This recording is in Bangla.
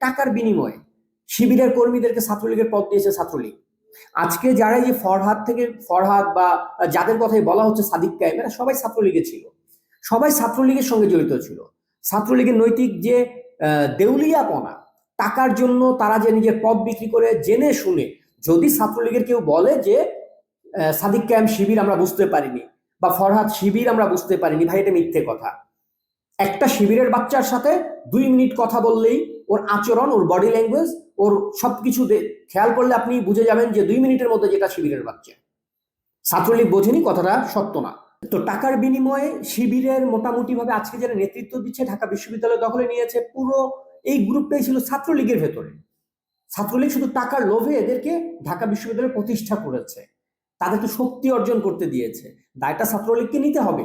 টাকার বিনিময়ে শিবিরের কর্মীদেরকে ছাত্রলীগের পদ দিয়েছে ছাত্রলীগ। আজকে যারা এই ফরহাদ বা যাদের কথাই বলা হচ্ছে সাদিক কায়েম, এরা সবাই ছাত্রলীগে ছিল, সবাই ছাত্রলীগের সঙ্গে জড়িত ছিল। ছাত্রলীগের নৈতিক যে দেউলিয়াপনা, টাকার জন্য তারা যে নিজের পদ বিক্রি করে জেনে শুনে, যদি ছাত্রলীগের কেউ বলে যে সাদিক কায়েম শিবির আমরা বুঝতে পারিনি বা ফরহাদ শিবির আমরা বুঝতে পারিনি, ভাই এটা মিথ্যে কথা। একটা শিবিরের বাচ্চার সাথে 2 মিনিট কথা বললেই ওর আচরণ, ওর বডি ল্যাঙ্গুয়েজ, ওর সবকিছু খেয়াল করলে আপনি বুঝে যাবেন যে 2 মিনিটের মধ্যে যেটা শিবিরের বাচ্চা। ছাত্রলীগ বোঝেনি, কথাটা সত্য না। তো টাকার বিনিময়ে শিবিরের মোটামুটি ভাবে আজকে যারা নেতৃত্ব দিচ্ছে, ঢাকা বিশ্ববিদ্যালয় দখলে নিয়েছে, পুরো এই গ্রুপটাই ছিল ছাত্রলীগের ভেতরে। ছাত্রলীগ শুধু টাকার লোভে এদেরকে ঢাকা বিশ্ববিদ্যালয়ে প্রতিষ্ঠা করেছে, তাদেরকে শক্তি অর্জন করতে দিয়েছে। দায়টা ছাত্রলীগকে নিতে হবে।